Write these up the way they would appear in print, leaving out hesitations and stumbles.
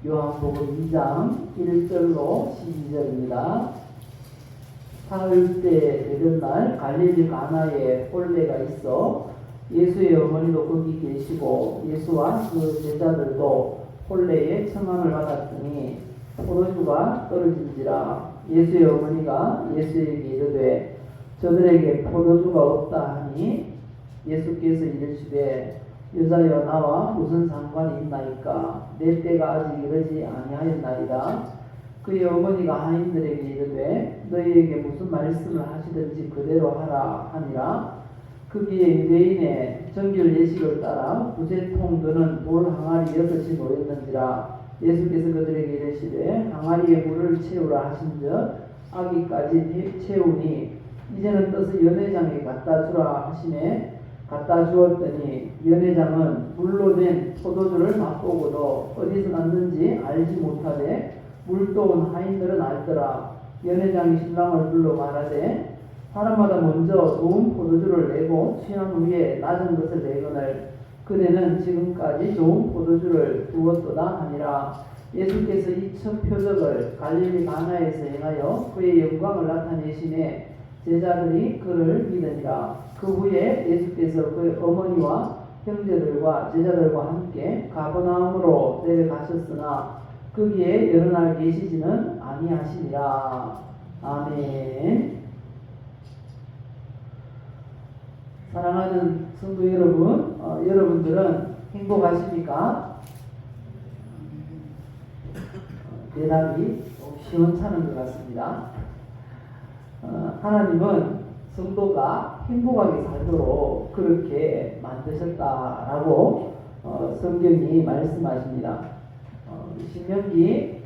요한복음 2장 1절로 12절입니다. 사흘 때 되던 날 갈릴리 가나에 혼례가 있어 예수의 어머니도 거기 계시고 예수와 그 제자들도 혼례에 청함을 받았더니 포도주가 떨어진지라. 예수의 어머니가 예수에게 이르되 저들에게 포도주가 없다 하니 예수께서 이르시되 여자여 나와 무슨 상관이 있나이까? 내 때가 아직 이르지 아니하였나이다. 그의 어머니가 하인들에게 이르되 너희에게 무슨 말씀을 하시든지 그대로 하라 하니라. 거기에 유대인의 정결 예식을 따라 부세통 드는 돌 항아리 6이 놓였는지라. 예수께서 그들에게 이르시되 항아리에 물을 채우라 하신즉 아기까지 채우니 이제는 떠서 연회장에 갖다 주라 하시매 갖다 주었더니 연회장은 물로 된 포도주를 맛보고도 어디서 났는지 알지 못하되 물도온 하인들은 알더라. 연회장이 신랑을 불러 말하되 사람마다 먼저 좋은 포도주를 내고 취한 후에 낮은 것을 내거늘 그대는 지금까지 좋은 포도주를 두었도다 하니라. 예수께서 이 첫 표적을 갈릴리 가나에서 행하여 그의 영광을 나타내시매 제자들이 그를 믿으니라. 그 후에 예수께서 그의 어머니와 형제들과 제자들과 함께 가버나움으로 내려가셨으나 거기에 여러 날 계시지는 아니하시니라. 아멘. 사랑하는 성도 여러분, 여러분들은 행복하십니까? 대답이 시원찮은 것 같습니다. 하나님은 성도가 행복하게 살도록 그렇게 만드셨다라고 성경이 말씀하십니다. 신명기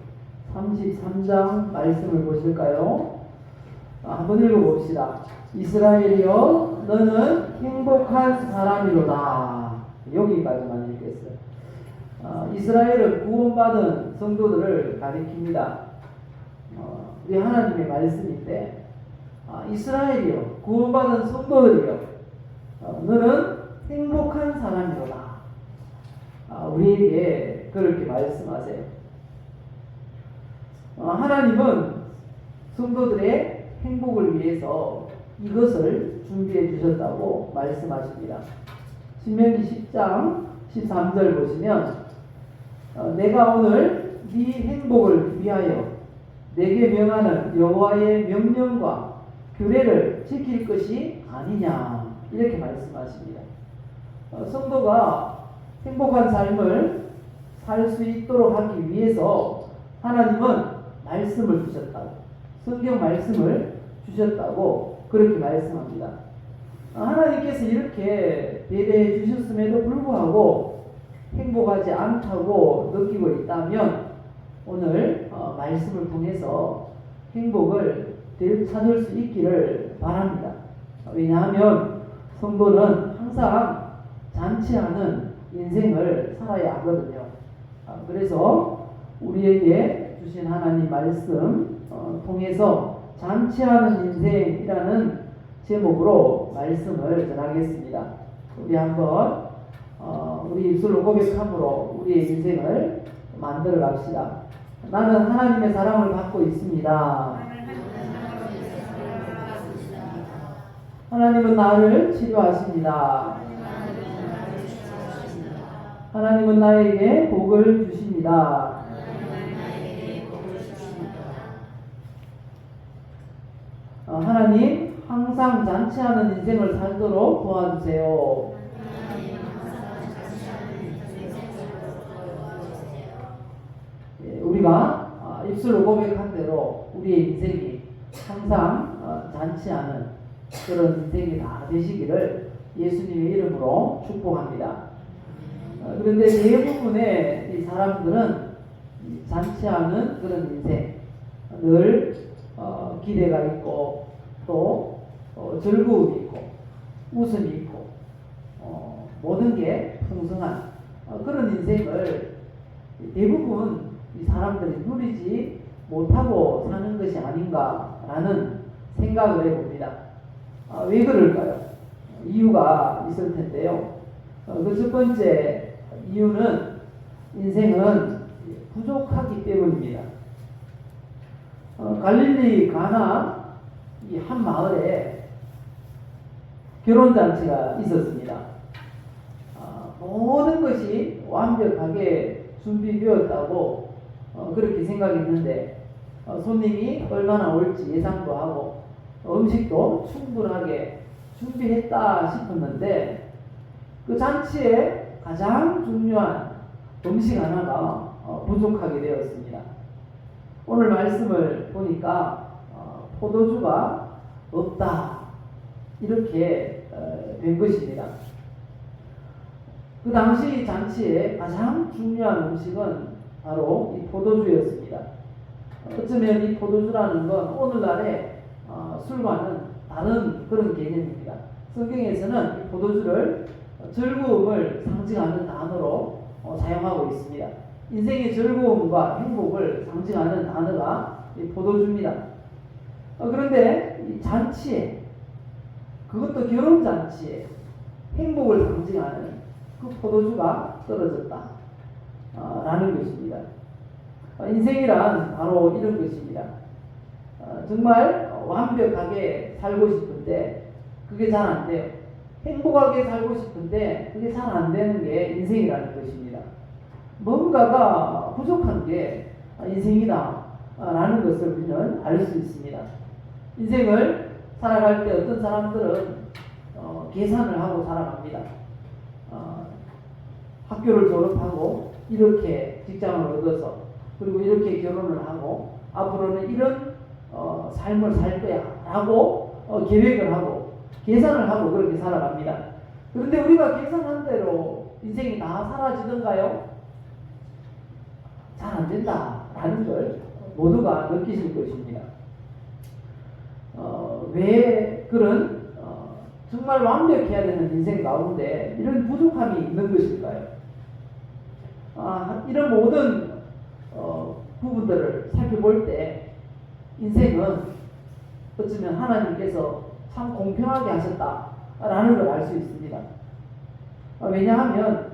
33장 말씀을 보실까요? 한번 읽어봅시다. 이스라엘이여 너는 행복한 사람이로다. 여기까지만 읽겠어요. 이스라엘은 구원받은 성도들을 가리킵니다. 우리 하나님의 말씀인데 이스라엘이여 구원받은 성도들이여 너는 행복한 사람이로다. 우리에게 그렇게 말씀하세요. 하나님은 성도들의 행복을 위해서 이것을 준비해 주셨다고 말씀하십니다. 신명기 10장 13절 보시면 내가 오늘 네 행복을 위하여 내게 명하는 여호와의 명령과 규례를 지킬 것이 아니냐 이렇게 말씀하십니다. 성도가 행복한 삶을 살 수 있도록 하기 위해서 하나님은 말씀을 주셨다고, 성경 말씀을 주셨다고 그렇게 말씀합니다. 하나님께서 이렇게 배려해 주셨음에도 불구하고 행복하지 않다고 느끼고 있다면 오늘 말씀을 통해서 행복을 찾을 수 있기를 바랍니다. 왜냐하면 성도는 항상 잔치하는 인생을 살아야 하거든요. 그래서 우리에게 주신 하나님 말씀 통해서 잔치하는 인생이라는 제목으로 말씀을 전하겠습니다. 우리 한번 우리 입술로 고백함으로 우리의 인생을 만들어 갑시다. 나는 하나님의 사랑을 받고 있습니다. 하나님은 나를 치료하십니다. 하나님은 나에게 복을 주십니다. 하나님 항상 잔치하는 인생을 살도록 도와주세요. 우리가 입술로 고백한 대로 우리의 인생이 항상 잔치하는 그런 인생이 다 되시기를 예수님의 이름으로 축복합니다. 그런데 대부분의 이 사람들은 잔치하는 그런 인생, 늘 기대가 있고 또 즐거움이 있고 웃음이 있고 모든 게 풍성한 그런 인생을 대부분 이 사람들이 누리지 못하고 사는 것이 아닌가라는 생각을 해봅니다. 왜 그럴까요? 이유가 있을 텐데요. 그 첫 번째 이유는 인생은 부족하기 때문입니다. 갈릴리 가나 이 한 마을에 결혼잔치가 있었습니다. 모든 것이 완벽하게 준비되었다고 그렇게 생각했는데 손님이 얼마나 올지 예상도 하고 음식도 충분하게 준비했다 싶었는데 그 잔치에 가장 중요한 음식 하나가 부족하게 되었습니다. 오늘 말씀을 보니까 포도주가 없다 이렇게 된 것입니다. 그 당시 잔치에 가장 중요한 음식은 바로 이 포도주였습니다. 어쩌면 이 포도주라는 건 오늘날의 술과는 다른 그런 개념입니다. 성경에서는 이 포도주를 즐거움을 상징하는 단어로 사용하고 있습니다. 인생의 즐거움과 행복을 상징하는 단어가 이 포도주입니다. 그런데 이 잔치에, 그것도 결혼잔치에 행복을 상징하는 그 포도주가 떨어졌다 라는 것입니다. 인생이란 바로 이런 것입니다. 정말 완벽하게 살고 싶은데 그게 잘 안 돼요. 행복하게 살고 싶은데 그게 잘 안 되는 게 인생이라는 것입니다. 뭔가가 부족한 게 인생이다 라는 것을 우리는 알 수 있습니다. 인생을 살아갈 때 어떤 사람들은 계산을 하고 살아갑니다. 학교를 졸업하고 이렇게 직장을 얻어서 그리고 이렇게 결혼을 하고 앞으로는 이런 삶을 살 거야 라고 계획을 하고 계산을 하고 그렇게 살아갑니다. 그런데 우리가 계산한 대로 인생이 다 사라지던가요? 잘 안 된다 라는 걸 모두가 느끼실 것입니다. 왜 그런 정말 완벽해야 되는 인생 가운데 이런 부족함이 있는 것일까요? 이런 모든 부분들을 살펴볼 때 인생은 어쩌면 하나님께서 참 공평하게 하셨다라는 걸 알 수 있습니다. 왜냐하면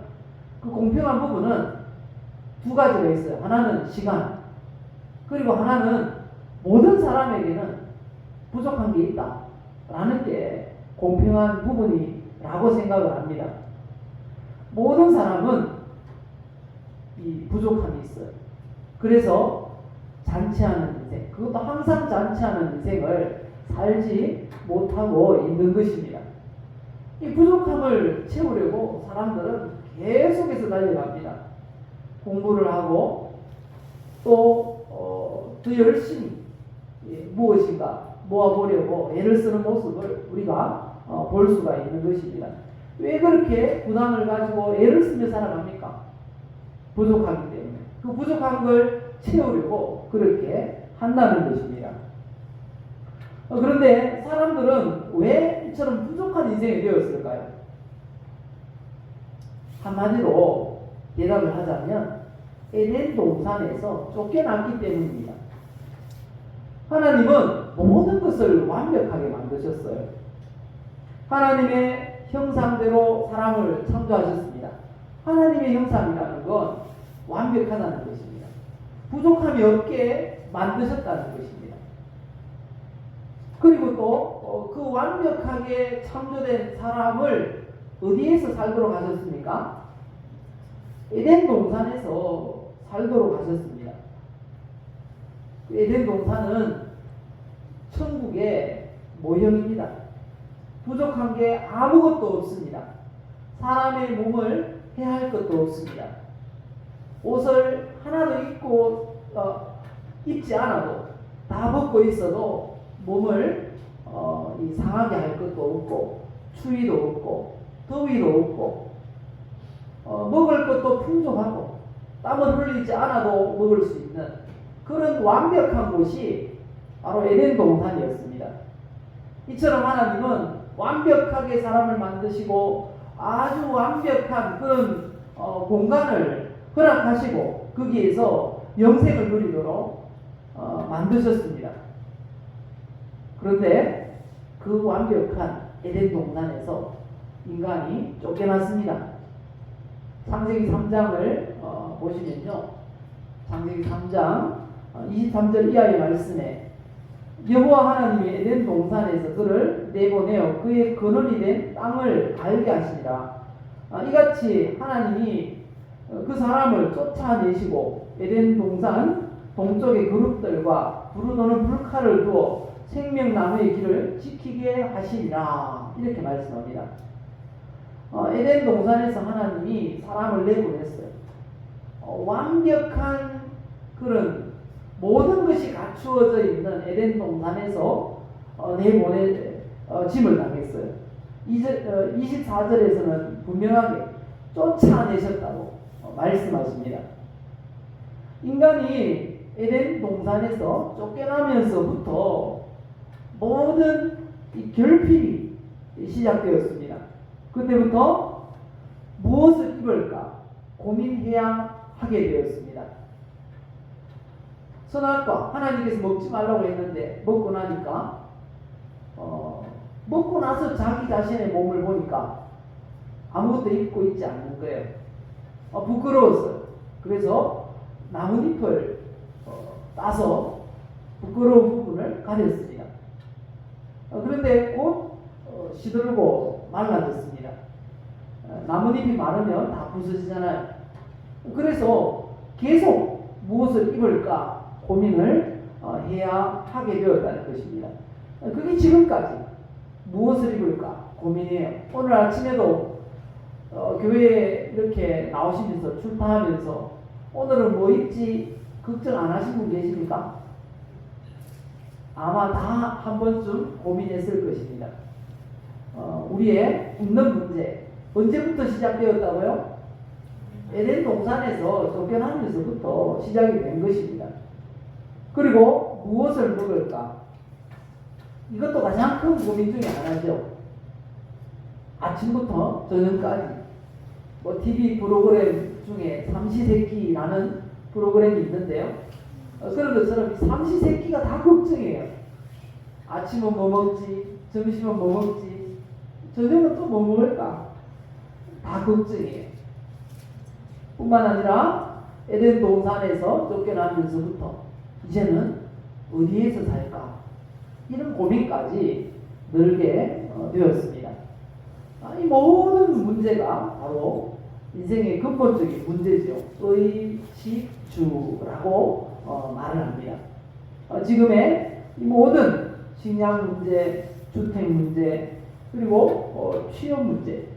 그 공평한 부분은 두 가지가 있어요. 하나는 시간, 그리고 하나는 모든 사람에게는 부족한 게 있다라는 게 공평한 부분이라고 생각을 합니다. 모든 사람은 이 부족함이 있어요. 그래서 잔치하는 인생, 그것도 항상 잔치하는 인생을 살지 못하고 있는 것입니다. 이 부족함을 채우려고 사람들은 계속해서 달려갑니다. 공부를 하고 또 더 열심히 무엇인가 모아보려고 애를 쓰는 모습을 우리가 볼 수가 있는 것입니다. 왜 그렇게 부담을 가지고 애를 쓰며 살아갑니까? 부족하기 때문에. 그 부족한 걸 채우려고 그렇게 한다는 것입니다. 그런데 사람들은 왜 이처럼 부족한 인생이 되었을까요? 한마디로 대답을 하자면 에덴 동산에서 쫓겨났기 때문입니다. 하나님은 모든 것을 완벽하게 만드셨어요. 하나님의 형상대로 사람을 창조하셨습니다. 하나님의 형상이라는 건 완벽하다는 것입니다. 부족함이 없게 만드셨다는 것입니다. 그리고 또 그 완벽하게 창조된 사람을 어디에서 살도록 하셨습니까? 에덴 동산에서 살도록 하셨습니다. 에덴 동산은 천국의 모형입니다. 부족한 게 아무것도 없습니다. 사람의 몸을 해할 것도 없습니다. 옷을 하나도 입지 않아도 다 벗고 있어도 몸을 상하게 할 것도 없고 추위도 없고 더위도 없고 먹을 것도 풍족하고 땀을 흘리지 않아도 먹을 수 있는 그런 완벽한 곳이 바로 에덴 동산이었습니다. 이처럼 하나님은 완벽하게 사람을 만드시고 아주 완벽한 그런 공간을 허락하시고 거기에서 영생을 누리도록 만드셨습니다. 그런데 그 완벽한 에덴 동산에서 인간이 쫓겨났습니다. 창세기 3장을 보시면요, 창세기 3장 23절 이하의 말씀에 여호와 하나님이 에덴 동산에서 그를 내보내어 그의 근원이 된 땅을 갈게 하시니라. 이같이 하나님이 그 사람을 쫓아내시고 에덴 동산 동쪽의 그룹들과 부르도는 불칼을 두어 생명나무의 길을 지키게 하시리라. 이렇게 말씀합니다. 에덴 동산에서 하나님이 사람을 내보냈어요. 완벽한 그런 모든 것이 갖추어져 있는 에덴 동산에서 내보내짐을 당했어요. 24절에서는 분명하게 쫓아내셨다고 말씀하십니다. 인간이 에덴 동산에서 쫓겨나면서부터 모든 이 결핍이 시작되었습니다. 그때부터 무엇을 입을까 고민해야 하게 되었습니다. 선악과 하나님께서 먹지 말라고 했는데 먹고 나니까 먹고 나서 자기 자신의 몸을 보니까 아무것도 입고 있지 않는 거예요. 부끄러웠어요. 그래서 나뭇잎을 따서 부끄러운 부분을 가렸습니다. 그런데 곧 시들고 말라졌습니다. 나뭇잎이 마르면 다 부서지잖아요. 그래서 계속 무엇을 입을까 고민을 해야 하게 되었다는 것입니다. 그게 지금까지 무엇을 입을까 고민해요. 오늘 아침에도 교회에 이렇게 나오시면서 출타하면서 오늘은 뭐 입지 걱정 안 하신 분 계십니까? 아마 다 한 번쯤 고민했을 것입니다. 우리의 웃는 문제 언제부터 시작되었다고요? 에덴 동산에서 쫓겨나면서부터 시작이 된 것입니다. 그리고 무엇을 먹을까? 이것도 가장 큰 고민 중에 하나죠. 아침부터 저녁까지 TV 프로그램 중에 삼시세끼라는 프로그램이 있는데요. 그런 것처럼 이 삼시세끼가 다 걱정이에요. 아침은 뭐 먹지, 점심은 뭐 먹지, 저녁은 또 뭐 먹을까? 다 걱정이에요. 뿐만 아니라 에덴 동산에서 쫓겨나면서부터 이제는 어디에서 살까? 이런 고민까지 늘게 되었습니다. 이 모든 문제가 바로 인생의 근본적인 문제죠. 의식주라고 말을 합니다. 지금의 이 모든 식량 문제, 주택 문제, 그리고 취업 문제,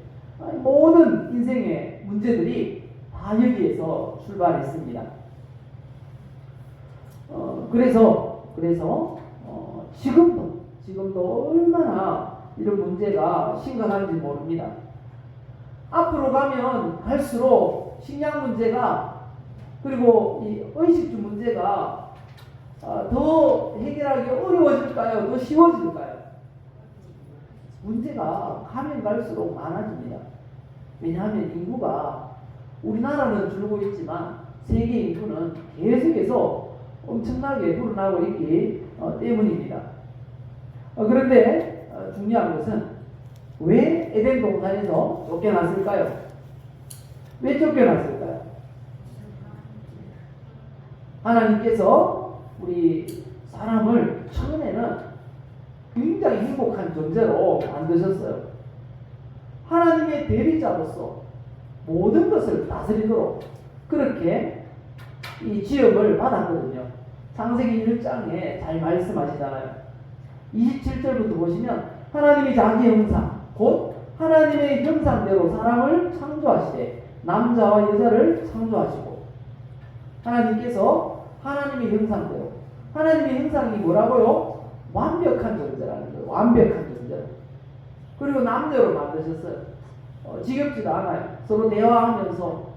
모든 인생의 문제들이 다 여기에서 출발했습니다. 그래서 지금도 얼마나 이런 문제가 심각한지 모릅니다. 앞으로 가면 갈수록 식량 문제가 그리고 이 의식주 문제가 더 해결하기 어려워질까요? 더 쉬워질까요? 문제가 가면 갈수록 많아집니다. 왜냐하면 인구가 우리나라는 줄고 있지만 세계 인구는 계속해서 엄청나게 불어나고 있기 때문입니다. 그런데 중요한 것은 왜 에덴 동산에서 쫓겨났을까요? 왜 쫓겨났을까요? 하나님께서 우리 사람을 처음에는 굉장히 행복한 존재로 만드셨어요. 하나님의 대리자로서 모든 것을 다스리도록 그렇게 이 지음을 받았거든요. 창세기 1장에 잘 말씀하시잖아요. 27절부터 보시면 하나님이 자기 형상 곧 하나님의 형상대로 사람을 창조하시되 남자와 여자를 창조하시고 하나님께서 하나님의 형상대로 하나님의 형상이 뭐라고요? 완벽한 존재라는 거예요. 완벽한 존재. 그리고 남녀로 만드셨어요. 지겹지도 않아요. 서로 대화하면서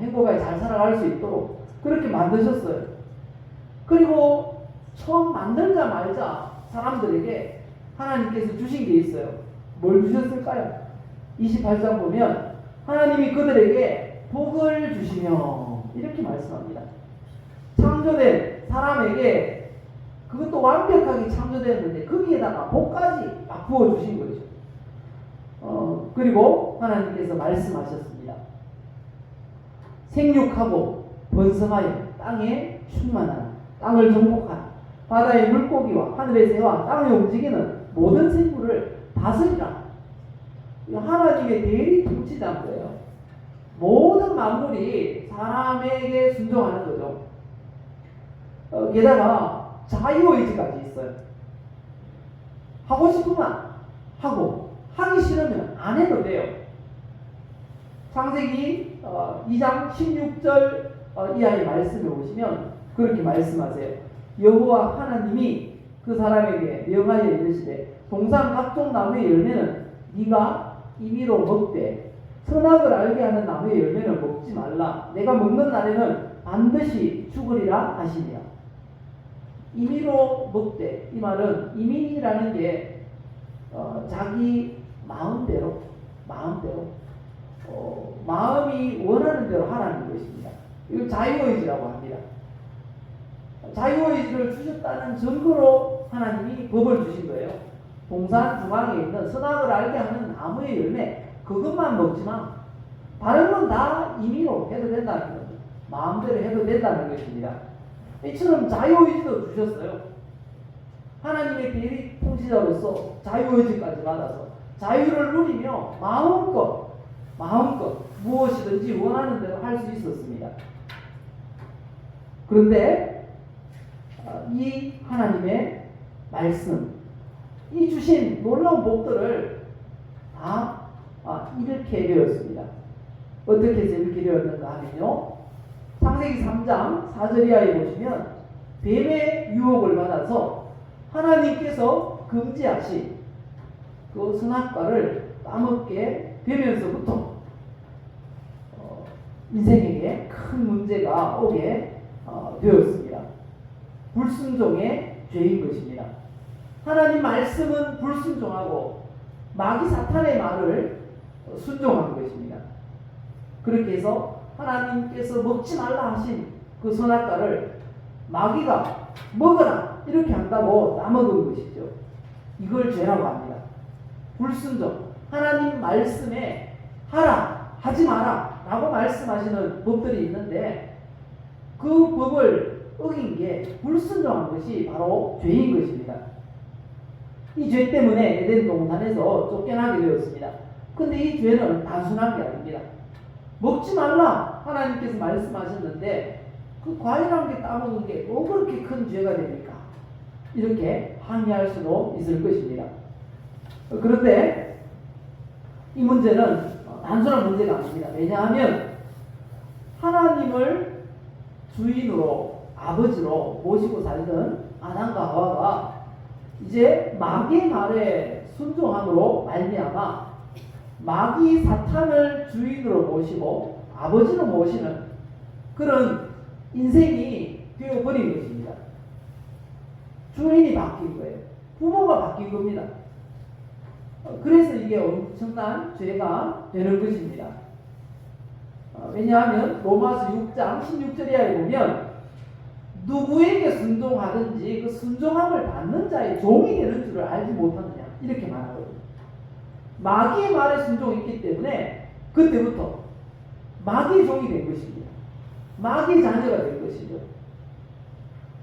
행복하게 잘 살아갈 수 있도록 그렇게 만드셨어요. 그리고 처음 만들자마자 사람들에게 하나님께서 주신 게 있어요. 뭘 주셨을까요? 28장 보면 하나님이 그들에게 복을 주시며 이렇게 말씀합니다. 창조된 사람에게 그것도 완벽하게 창조되었는데 거기에다가 복까지 막 부어주신 거죠. 그리고 하나님께서 말씀하셨습니다. 생육하고 번성하여 땅에 충만한, 땅을 정복한, 바다의 물고기와 하늘의 새와 땅에 움직이는 모든 생물을 다스리라. 하나님의 대리 통치자인 거예요. 모든 만물이 사람에게 순종하는 거죠. 게다가 자유의지까지 있어요. 하고 싶으면 하고 하기 싫으면 안 해도 돼요. 창세기 2장 16절 이하의 말씀을 보시면 그렇게 말씀하세요. 여호와 하나님이 그 사람에게 명하여 이르시되 동산 각종 나무의 열매는 네가 임의로 먹되 선악을 알게 하는 나무의 열매는 먹지 말라. 내가 먹는 날에는 반드시 죽으리라 하시니라. 임의로 먹되, 이 말은 임의라는 게 자기 마음대로 마음이 원하는 대로 하라는 것입니다. 이걸 자유의지라고 합니다. 자유의지를 주셨다는 증거로 하나님이 법을 주신 거예요. 동산 중앙에 있는 선악을 알게 하는 나무의 열매, 그것만 먹지 마. 다른 건 다 임의로 해도 된다는 거죠. 마음대로 해도 된다는 것입니다. 이처럼 자유의지도 주셨어요. 하나님의 대리 통치자로서 자유의지까지 받아서 자유를 누리며 마음껏 무엇이든지 원하는 대로 할 수 있었습니다. 그런데 이 하나님의 말씀, 이 주신 놀라운 복들을 다 이렇게 되었습니다. 어떻게 해서 이렇게 되었는가 하면요, 창세기 3장 4절 이하에 보시면 뱀의 유혹을 받아서 하나님께서 금지하신 그 선악과를 따먹게 되면서부터 인생에게 큰 문제가 오게 되었습니다. 불순종의 죄인 것입니다. 하나님 말씀은 불순종하고 마귀 사탄의 말을 순종한 것입니다. 그렇게 해서 하나님께서 먹지 말라 하신 그 선악과를 마귀가 먹어라 이렇게 한다고 따먹은 것이죠. 이걸 죄라고 합니다. 불순종, 하나님 말씀에 하라, 하지 마라 라고 말씀하시는 법들이 있는데 그 법을 어긴 게 불순종한 것이 바로 죄인 것입니다. 이 죄 때문에 에덴 동산에서 쫓겨나게 되었습니다. 근데 이 죄는 단순한 게 아닙니다. 먹지 말라 하나님께서 말씀하셨는데 그 과일한 게 따먹은 게 뭐 그렇게 큰 죄가 됩니까? 이렇게 항의할 수도 있을 것입니다. 그런데 이 문제는 단순한 문제가 아닙니다. 왜냐하면 하나님을 주인으로, 아버지로 모시고 살던 아담과 하와가 이제 마귀의 말에 순종함으로 말미암아 마귀 사탄을 주인으로 모시고 아버지로 모시는 그런 인생이 되어버린 것입니다. 주인이 바뀐 거예요. 부모가 바뀐 겁니다. 그래서 이게 엄청난 죄가 되는 것입니다. 왜냐하면 로마서 6장 16절에 보면 누구에게 순종하든지 그 순종함을 받는 자의 종이 되는 줄을 알지 못하느냐 이렇게 말하거든요. 마귀의 말에 순종했기 때문에 그때부터 마귀의 종이 된 것입니다. 마귀의 자녀가 된 것이죠.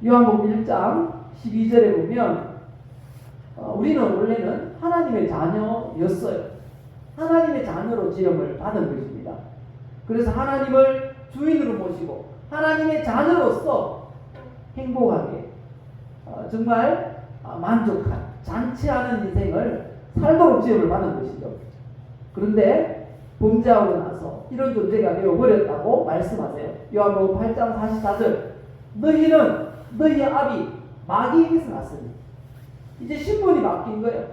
요한복음 1장 12절에 보면 우리는 원래는 하나님의 자녀였어요. 하나님의 자녀로 지음을 받은 것입니다. 그래서 하나님을 주인으로 모시고 하나님의 자녀로서 행복하게 정말 만족한 잔치하는 인생을 살도록 지음을 받은 것이죠. 그런데 범죄하고 나서 이런 존재가 되어버렸다고 말씀하세요. 요한복음 8장 44절 너희는 너희의 아비 마귀에게서 났으니 이제 신분이 바뀐 거예요.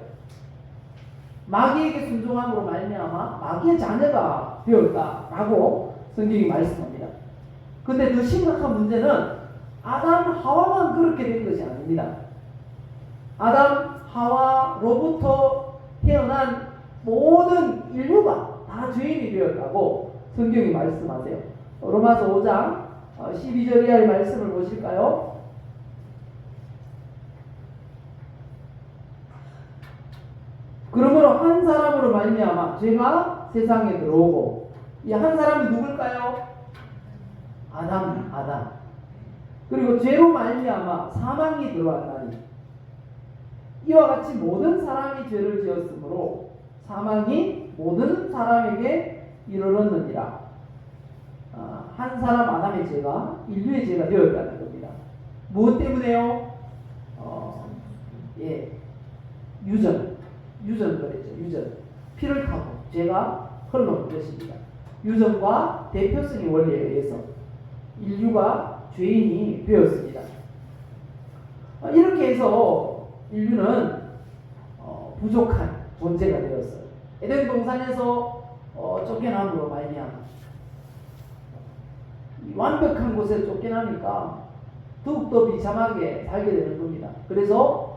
마귀에게 순종함으로 말미암아 마귀의 자녀가 되었다라고 성경이 말씀합니다. 그런데 더 심각한 문제는 아담 하와만 그렇게 된 것이 아닙니다. 아담 하와로부터 태어난 모든 인류가 다 죄인이 되었다고 성경이 말씀하세요. 로마서 5장 12절 이하의 말씀을 보실까요? 그러므로 한 사람으로 말미암아 죄가 세상에 들어오고 이 한 사람이 누굴까요? 아담. 그리고 죄로 말미암아 사망이 들어왔나니 이와 같이 모든 사람이 죄를 지었으므로 사망이 모든 사람에게 이르렀느니라. 한 사람 아담의 죄가 인류의 죄가 되었다는 겁니다. 무엇 때문에요? 유전 그랬죠. 유전. 피를 타고 죄가 흘러온 것입니다. 유전과 대표성의 원리에 의해서 인류가 죄인이 되었습니다. 이렇게 해서 인류는 부족한 존재가 되었어요. 에덴 동산에서 쫓겨남으로 말미암아 완벽한 곳에 쫓겨나니까 더욱더 비참하게 살게 되는 겁니다. 그래서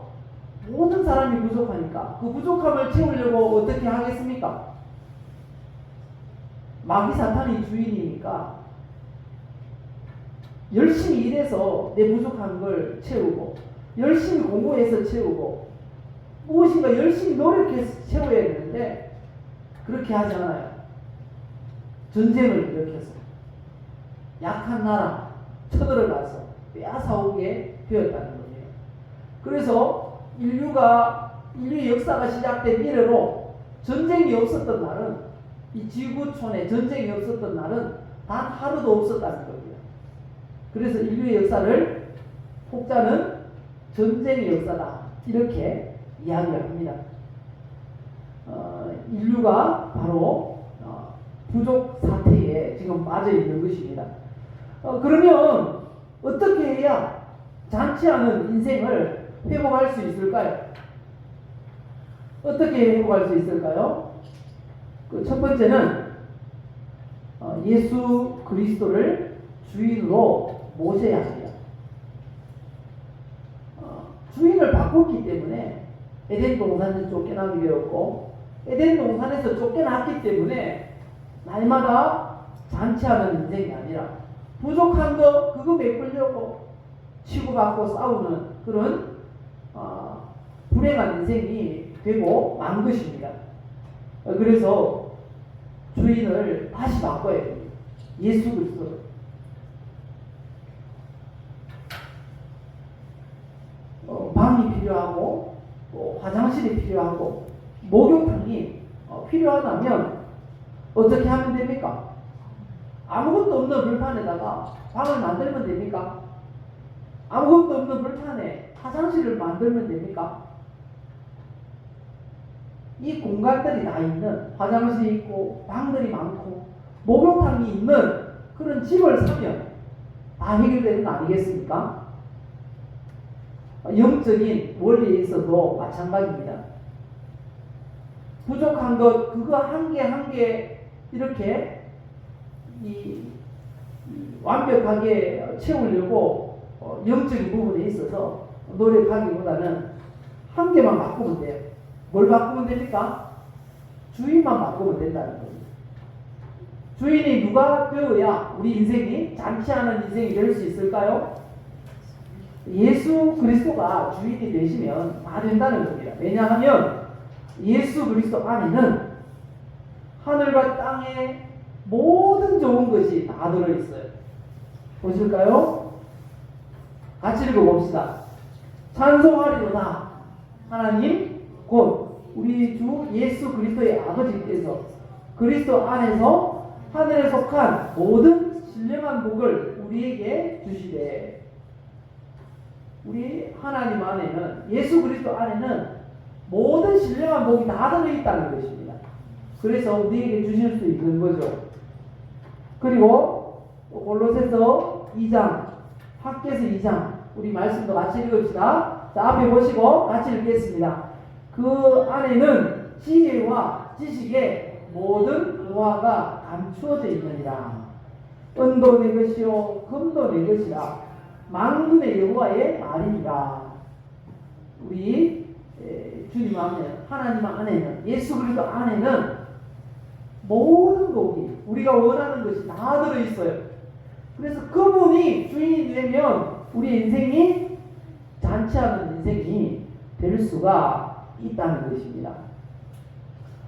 모든 사람이 부족하니까 그 부족함을 채우려고 어떻게 하겠습니까? 마귀 사탄이 주인이니까 열심히 일해서 내 부족한 걸 채우고 열심히 공부해서 채우고 무엇인가 열심히 노력해서 채워야 되는데 그렇게 하지 않아요. 전쟁을 일으켜서 약한 나라 쳐들어가서 빼앗아오게 되었다는 거예요. 그래서 인류의 역사가 시작된 이래로 전쟁이 없었던 날은, 이 지구촌에 전쟁이 없었던 날은 단 하루도 없었다는 겁니다. 그래서 인류의 역사를 혹자는 전쟁의 역사다 이렇게 이야기를 합니다. 인류가 바로 부족 사태에 지금 빠져 있는 것입니다. 그러면 어떻게 해야 잔치하는 인생을 회복할 수 있을까요? 어떻게 회복할 수 있을까요? 첫 번째는 예수 그리스도를 주인으로 모셔야 합니다. 주인을 바꿨기 때문에 에덴 동산에서 쫓겨나게 되었고 에덴 동산에서 쫓겨났기 때문에 날마다 잔치하는 인생이 아니라 부족한 거 그거 메꾸려고 치고받고 싸우는 그런 불행한 인생이 되고 만 것입니다. 그래서 주인을 다시 바꿔야 됩니다. 예수 그리스도를. 방이 필요하고 화장실이 필요하고 목욕탕이 필요하다면 어떻게 하면 됩니까? 아무것도 없는 불판에다가 방을 만들면 됩니까? 아무것도 없는 불판에 화장실을 만들면 됩니까? 이 공간들이 다 있는, 화장실이 있고 방들이 많고 목욕탕이 있는 그런 집을 사면 다 해결되는 거 아니겠습니까? 영적인 원리에 있어도 마찬가지입니다. 부족한 것 그거 한 개 한 개 이렇게 완벽하게 채우려고 영적인 부분에 있어서 노력하기보다는 한 개만 바꾸면 돼요. 뭘 바꾸면 됩니까? 주인만 바꾸면 된다는 거예요. 주인이 누가 되어야 우리 인생이 잔치하는 인생이 될 수 있을까요? 예수 그리스도가 주인이 되시면 다 된다는 겁니다. 왜냐하면 예수 그리스도 안에는 하늘과 땅의 모든 좋은 것이 다 들어있어요. 보실까요? 같이 읽어봅시다. 찬송하리로다 하나님 곧 우리 주 예수 그리스도의 아버지께서 그리스도 안에서 하늘에 속한 모든 신령한 복을 우리에게 주시되. 우리 하나님 안에는, 예수 그리스도 안에는 모든 신령한 복이 다 들어있다는 것입니다. 그래서 우리에게 주실 수 있는 거죠. 그리고 골로새서 2장, 학개서 2장 우리 말씀도 같이 읽읍시다. 자, 앞에 보시고 같이 읽겠습니다. 그 안에는 지혜와 지식의 모든 보화가 감추어져 있느니라. 은도 내 것이요 금도 내 것이라. 만군의 여호와의 말이니라. 우리 주님 안에, 하나님 안에는, 예수 그리스도 안에는 모든 복이, 우리가 원하는 것이 다 들어있어요. 그래서 그분이 주인이 되면 우리 인생이 잔치하는 인생이 될 수가 있다는 것입니다.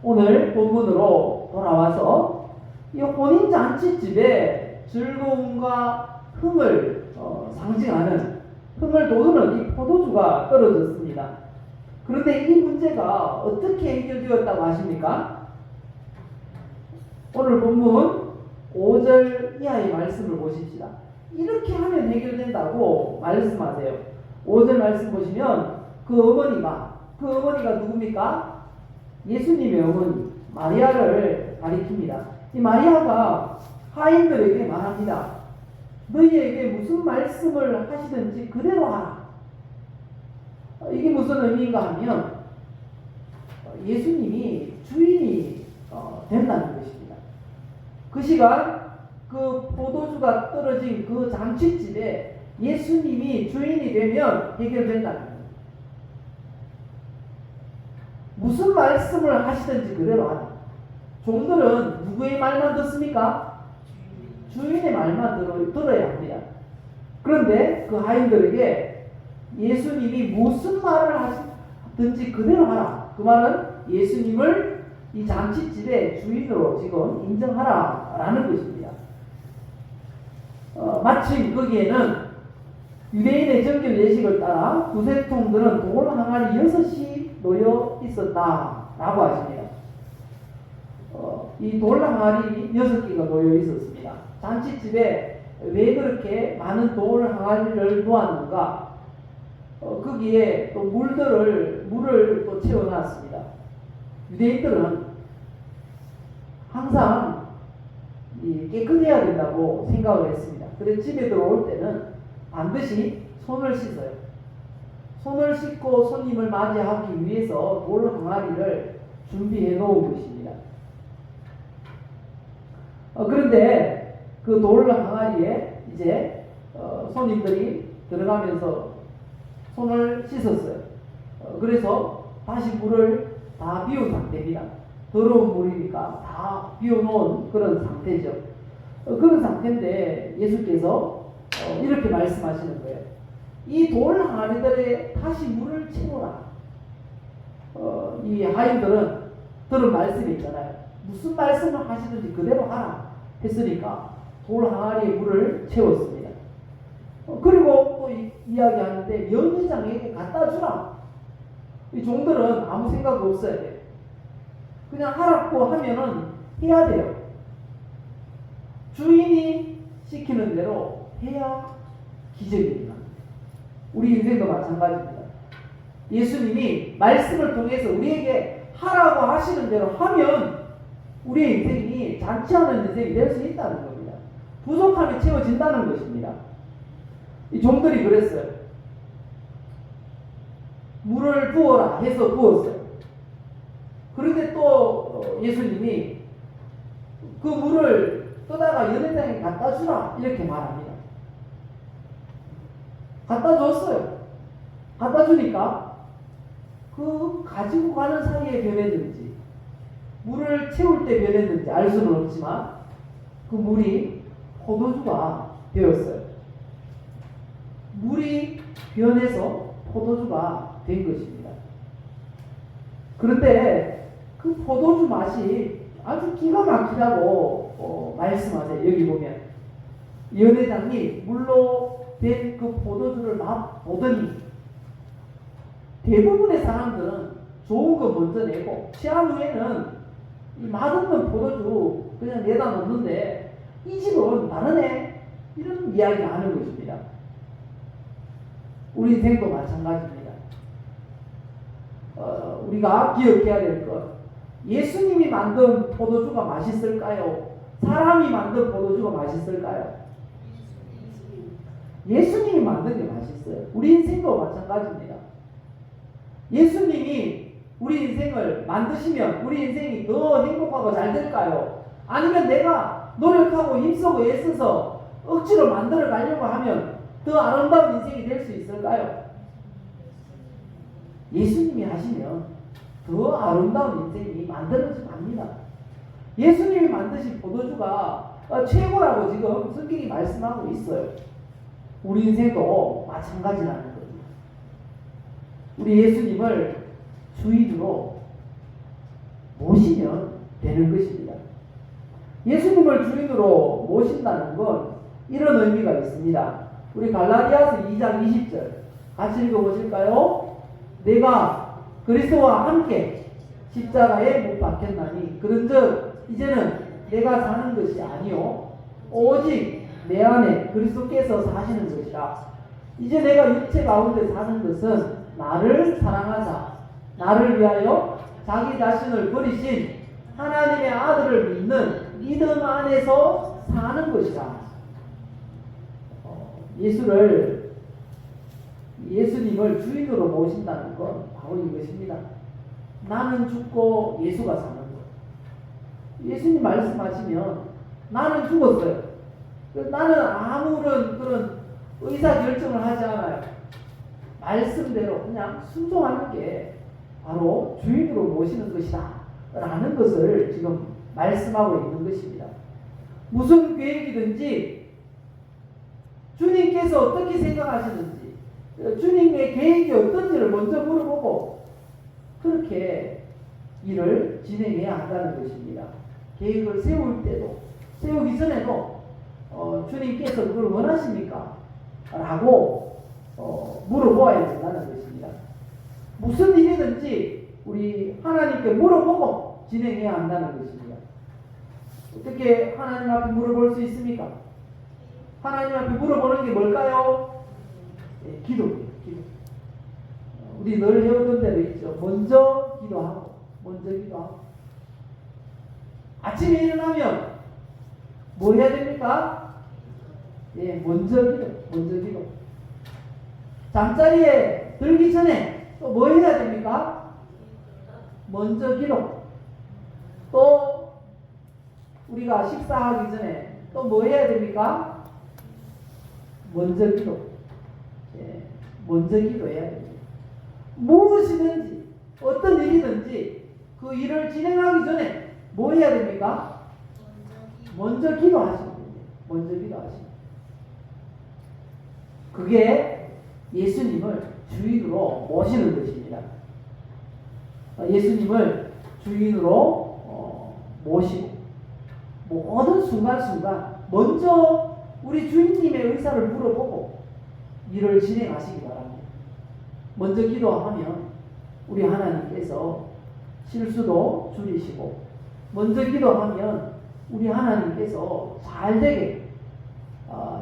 오늘 본문으로 돌아와서 이 혼인잔치집의 즐거움과 흥을 상징하는 흥을 돋우는 이 포도주가 떨어졌습니다. 그런데 이 문제가 어떻게 해결되었다고 하십니까? 오늘 본문 5절 이하의 말씀을 보십시다. 이렇게 하면 해결된다고 말씀하세요. 5절 말씀 보시면 그 어머니가 누굽니까? 예수님의 어머니 마리아를 가리킵니다. 이 마리아가 하인들에게 말합니다. 너희에게 무슨 말씀을 하시든지 그대로 하라. 이게 무슨 의미인가 하면 예수님이 주인이 된다는 것입니다. 그 시간 그 포도주가 떨어진 그 잔치집에 예수님이 주인이 되면 해결된다는 거예요. 무슨 말씀을 하시든지 그대로 하라. 종들은 누구의 말만 듣습니까? 주인의 말만 들어야 합니다. 그런데 그 하인들에게 예수님이 무슨 말을 하시든지 그대로 하라. 그 말은 예수님을 이 잔치집의 주인으로 지금 인정하라라는 것입니다. 마침 거기에는 유대인의 정결 예식을 따라 구세통들은 돌 항아리 6이 놓여 있었다라고 하십니다. 이 돌 항아리 6개가 놓여 있었습니다. 잔치집에 왜 그렇게 많은 돌 항아리를 놓았는가? 거기에 또 물을 또 채워놨습니다. 유대인들은 항상 깨끗해야 된다고 생각을 했습니다. 그래서 집에 들어올 때는 반드시 손을 씻어요. 손을 씻고 손님을 맞이하기 위해서 돌 항아리를 준비해 놓은 것입니다. 그런데 그 돌 항아리에 이제 손님들이 들어가면서 손을 씻었어요. 그래서 다시 물을 다 비운 상태입니다. 더러운 물이니까 다 비워놓은 그런 상태죠. 그런 상태인데 예수께서 이렇게 말씀하시는 거예요. 이 돌 항아리들에 다시 물을 채워라. 이 하인들은 들은 말씀이 있잖아요. 무슨 말씀을 하시든지 그대로 하라 했으니까 돌 항아리에 물을 채웠습니다. 그리고 또 이야기하는데 연회장에게 갖다 주라. 이 종들은 아무 생각 없어야 돼요. 그냥 하라고 하면은 해야 돼요. 주인이 시키는 대로 해야 기적입니다. 우리 인생도 마찬가지입니다. 예수님이 말씀을 통해서 우리에게 하라고 하시는 대로 하면 우리의 인생이 잔치하는 인생이 될 수 있다는 겁니다. 부족함이 채워진다는 것입니다. 이 종들이 그랬어요. 물을 부어라 해서 부었어요. 그런데 또 예수님이 그 물을 떠다가 연회장에 갖다 주라 이렇게 말합니다. 갖다 줬어요. 갖다 주니까 그 가지고 가는 사이에 변했는지 물을 채울 때 변했는지 알 수는 없지만 그 물이 포도주가 되었어요. 물이 변해서 포도주가 된 것입니다. 그런데 그 포도주 맛이 아주 기가 막히다고 말씀하세요. 여기 보면 연회장이 물로 된 그 포도주를 맛보더니 대부분의 사람들은 좋은 거 먼저 내고 취한 후에는 이 맛없는 포도주 그냥 내다 놓는데 이 집은 다르네 이런 이야기를 하는 것입니다. 우리 인생도 마찬가지입니다. 우리가 기억해야 될 것, 예수님이 만든 포도주가 맛있을까요? 사람이 만든 포도주가 맛있을까요? 예수님이 만든 게 맛있어요. 우리 인생도 마찬가지입니다. 예수님이 우리 인생을 만드시면 우리 인생이 더 행복하고 잘 될까요? 아니면 내가 노력하고 힘쓰고 애써서 억지로 만들어 가려고 하면 더 아름다운 인생이 될 수 있을까요? 예수님이 하시면 더 아름다운 인생이 만들어져 갑니다. 예수님이 만드신 포도주가 최고라고 지금 성경이 말씀하고 있어요. 우리 인생도 마찬가지라는 겁니다. 우리 예수님을 주인으로 모시면 되는 것입니다. 예수님을 주인으로 모신다는 건 이런 의미가 있습니다. 우리 갈라디아서 2장 20절 같이 읽어보실까요? 내가 그리스도와 함께 십자가에 못 박혔나니 그런즉 이제는 내가 사는 것이 아니요 오직 내 안에 그리스도께서 사시는 것이라. 이제 내가 육체 가운데 사는 것은 나를 사랑하사 나를 위하여 자기 자신을 버리신 하나님의 아들을 믿는 믿음 안에서 사는 것이라. 예수님을 주인으로 모신다는 건 바로 이것입니다. 나는 죽고 예수가 사는 것. 예수님 말씀하시면 나는 죽었어요. 나는 아무런 그런 의사 결정을 하지 않아요. 말씀대로 그냥 순종하는 게 바로 주인으로 모시는 것이다 라는 것을 지금 말씀하고 있는 것입니다. 무슨 계획이든지 주님께서 어떻게 생각하시는지 주님의 계획이 어떤지를 먼저 물어보고 그렇게 일을 진행해야 한다는 것입니다. 계획을 세울 때도 세우기 전에도 주님께서 그걸 원하십니까? 라고 물어보아야 된다는 것입니다. 무슨 일이든지 우리 하나님께 물어보고 진행해야 한다는 것입니다. 어떻게 하나님 앞에 물어볼 수 있습니까? 하나님 앞에 물어보는 게 뭘까요? 기도예요. 기도. 우리 늘 해오던 대로 있죠. 먼저 기도하고 아침에 일어나면 뭐 해야 됩니까? 먼저 기도. 잠자리에 들기 전에 또 뭐 해야 됩니까? 먼저 기도. 또 우리가 식사하기 전에 또 뭐 해야 됩니까? 먼저 기도. 먼저 기도해야 됩니다. 무엇이든지 어떤 일이든지 그 일을 진행하기 전에 뭐 해야 됩니까? 먼저 기도하시면 됩니다. 먼저 기도하시면. 그게 예수님을 주인으로 모시는 것입니다. 예수님을 주인으로 모시고 모든 순간순간 먼저 우리 주인님의 의사를 물어보고 일을 진행하시기 바랍니다. 먼저 기도하면 우리 하나님께서 실수도 줄이시고 먼저 기도하면 우리 하나님께서 잘되게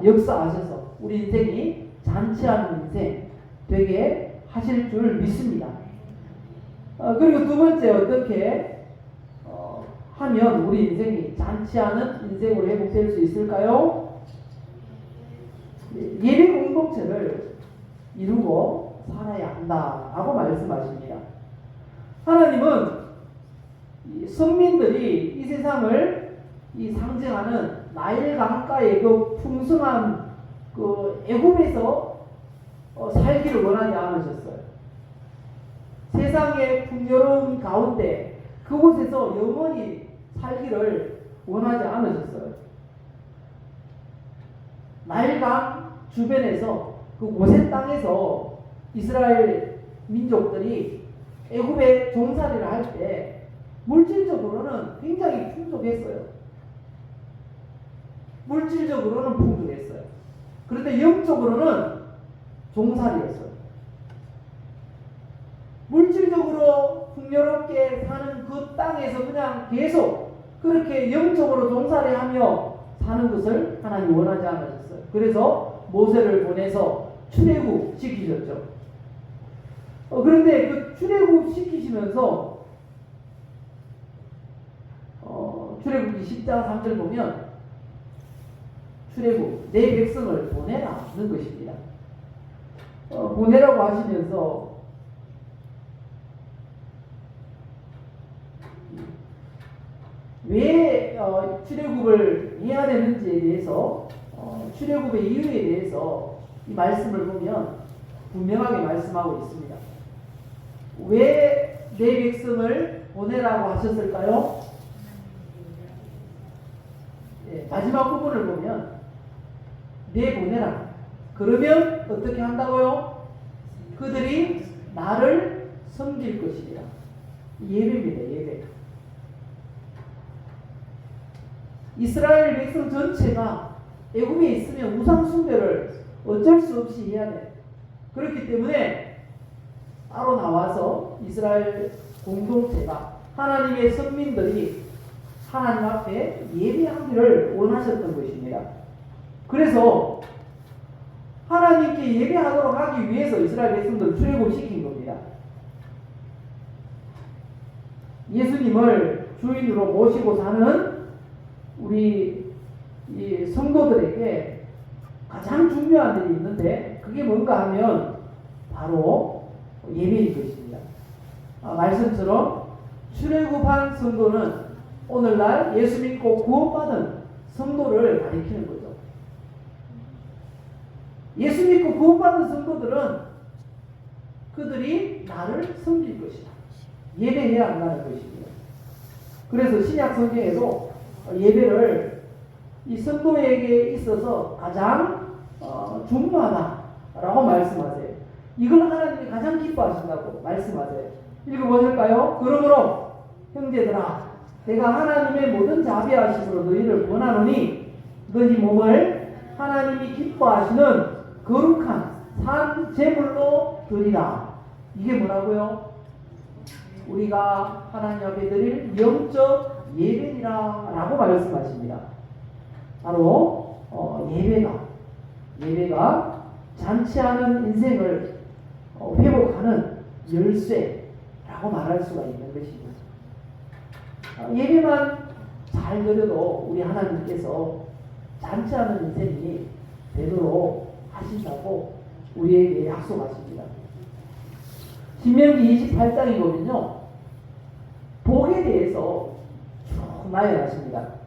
역사하셔서 우리 인생이 잔치하는 인생 되게 하실 줄 믿습니다. 그리고 두 번째 어떻게 하면 우리 인생이 잔치하는 인생으로 회복될 수 있을까요? 예배 공동체를 이루고 살아야 한다라고 말씀하십니다. 하나님은 이 성민들이 이 세상을 상징하는 나일 강가의 그 풍성한 그 애굽에서 살기를 원하지 않으셨어요. 세상의 풍요로운 가운데 그곳에서 영원히 살기를 원하지 않으셨어요. 나일강 주변에서 그 고센 땅에서 이스라엘 민족들이 애굽에 종살이를 할 때 물질적으로는 굉장히 풍족했어요. 물질적으로는 풍족했어요. 그런데 영적으로는 종살이였어요. 물질적으로 풍요롭게 사는 그 땅에서 그냥 계속 그렇게 영적으로 종살이하며 사는 것을 하나님 원하지 않으셨어요. 그래서 모세를 보내서 출애굽 시키셨죠. 그런데 그 출애굽 시키시면서 출애굽기 10장 3절 보면 출애굽 내 백성을 보내라는 것입니다. 보내라고 하시면서 왜 출애굽을 해야 되는지에 대해서 출애굽의 이유에 대해서 이 말씀을 보면 분명하게 말씀하고 있습니다. 왜 내 백성을 보내라고 하셨을까요? 마지막 부분을 보면 내보내라. 그러면 어떻게 한다고요? 그들이 나를 섬길 것이라. 예배입니다. 예배. 이스라엘 백성 전체가 애굽에 있으면 우상 숭배를 어쩔 수 없이 해야 돼. 그렇기 때문에 따로 나와서 이스라엘 공동체가 하나님의 선민들이 하나님 앞에 예배하기를 원하셨던 것입니다. 그래서 하나님께 예배하도록 하기 위해서 이스라엘 백성들을 출애굽시킨 겁니다. 예수님을 주인으로 모시고 사는 우리 이 성도들에게 가장 중요한 일이 있는데 그게 뭔가 하면 바로 예배인 것입니다. 말씀처럼 출애굽한 성도는 오늘날 예수 믿고 구원받은 성도를 가리키는 거죠. 예수 믿고 구원받은 성도들은 그들이 나를 섬길 것이다. 예배해야 한다는 것입니다. 그래서 신약 성경에도 예배를 이 성도에게 있어서 가장 중요하다라고 말씀하세요. 이걸 하나님이 가장 기뻐하신다고 말씀하세요. 읽어보실까요? 그러므로 형제들아 내가 하나님의 모든 자비하심으로 너희를 권하노니 너희 몸을 하나님이 기뻐하시는 거룩한 산 제물로 드리라. 이게 뭐라고요? 우리가 하나님 앞에 드릴 영적 예배니라 라고 말씀하십니다. 바로 예배가 잔치하는 인생을 회복하는 열쇠라고 말할 수가 있는 것입니다. 예배만 잘 드려도 우리 하나님께서 잔치하는 인생이 되도록 하신다고 우리에게 약속하십니다. 신명기 28장에 보면요 복에 대해서 쭉 나열하십니다.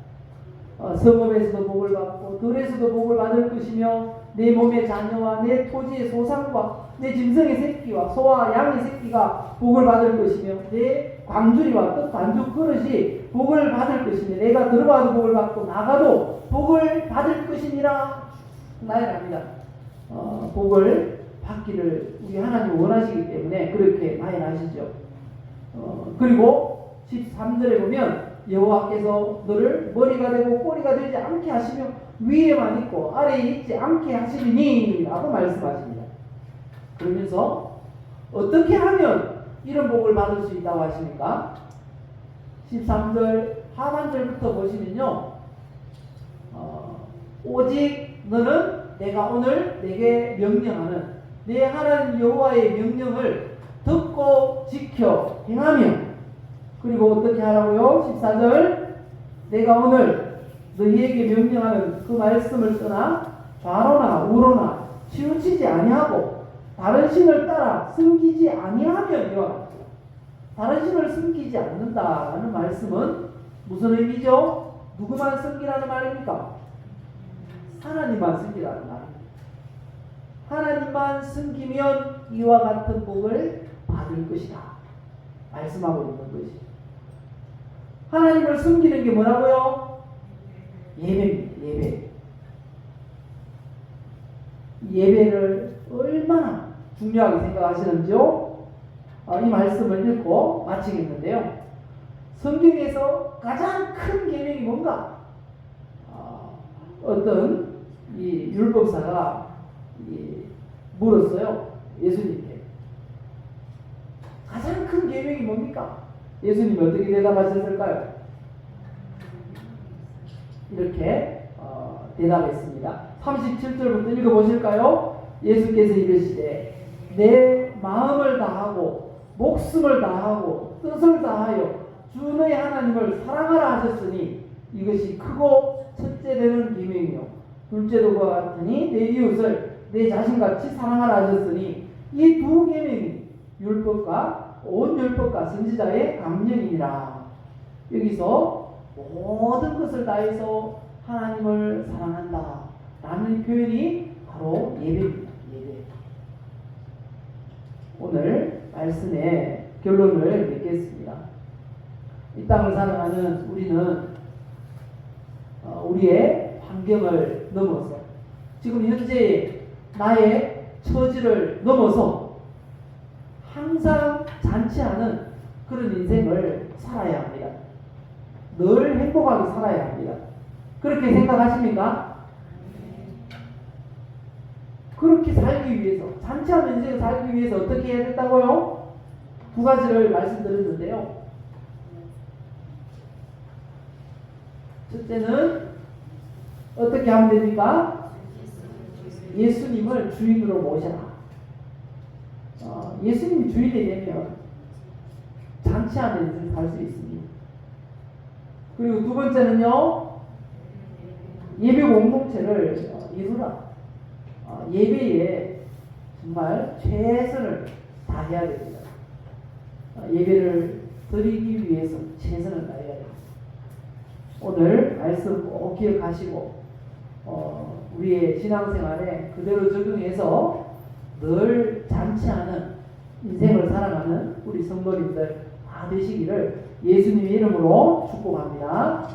성읍에서도 복을 받고 들에서도 복을 받을 것이며 내 몸의 자녀와 내 토지의 소산과 내 짐승의 새끼와 소와 양의 새끼가 복을 받을 것이며 내 광주리와 뜻 반죽 그릇이 복을 받을 것이며 내가 들어와도 복을 받고 나가도 복을 받을 것이니라 나열합니다. 복을 받기를 우리 하나님 원하시기 때문에 그렇게 나열하시죠. 그리고 13절에 보면 여호와께서 너를 머리가 되고 꼬리가 되지 않게 하시며 위에만 있고 아래에 있지 않게 하시리니 라고 말씀하십니다. 그러면서 어떻게 하면 이런 복을 받을 수 있다고 하십니까? 13절 하반절부터 보시면요 오직 너는 내가 오늘 내게 명령하는 내 하나님 여호와의 명령을 듣고 지켜 행하며 그리고 어떻게 하라고요? 14절 내가 오늘 너희에게 명령하는 그 말씀을 떠나 좌로나 우로나 치우치지 아니하고 다른 신을 따라 숨기지 아니하면 이와 같다. 다른 신을 숨기지 않는다라는 말씀은 무슨 의미죠? 누구만 숨기라는 말입니까? 하나님만 숨기라는 말입니다. 하나님만 숨기면 이와 같은 복을 받을 것이다 말씀하고 있는 것이죠. 하나님을 숨기는 게 뭐라고요? 예배입니다. 예배를 얼마나 중요하게 생각하시는지요? 이 말씀을 읽고 마치겠는데요. 성경에서 가장 큰 계명이 뭔가? 어떤 이 율법사가 물었어요. 예수님께. 가장 큰 계명이 뭡니까? 예수님이 어떻게 대답하셨을까요? 이렇게 대답했습니다. 37절부터 읽어보실까요? 예수께서 이르시되 내 마음을 다하고 목숨을 다하고 뜻을 다하여 주 너의 하나님을 사랑하라 하셨으니 이것이 크고 첫째 되는 계명이요 둘째도 그와 같으니 내 이웃을 내 자신같이 사랑하라 하셨으니 이 두 계명이 율법과 온 율법과 선지자의 강령이니라. 여기서 모든 것을 다해서 하나님을 사랑한다 라는 표현이 바로 예배입니다. 예배. 오늘 말씀의 결론을 맺겠습니다. 이 땅을 살아가는 우리는 우리의 환경을 넘어서 지금 현재 나의 처지를 넘어서 항상 잔치하는 그런 인생을 살아야 합니다. 늘 행복하게 살아야 합니다. 그렇게 생각하십니까? 그렇게 살기 위해서, 잔치하는 인생을 살기 위해서 어떻게 해야 된다고요? 두 가지를 말씀드렸는데요. 첫째는 어떻게 하면 됩니까? 예수님을 주인으로 모셔라. 예수님이 주인이 되면 잔치하는 인생을 살 수 있습니다. 그리고 두 번째는요, 예배 공동체를 이루라. 예배에 정말 최선을 다해야 됩니다. 예배를 드리기 위해서 최선을 다해야 됩니다. 오늘 말씀 꼭 기억하시고 우리의 신앙생활에 그대로 적용해서 늘 잔치하는 인생을 살아가는 우리 성도님들 다 되시기를 예수님의 이름으로 축복합니다.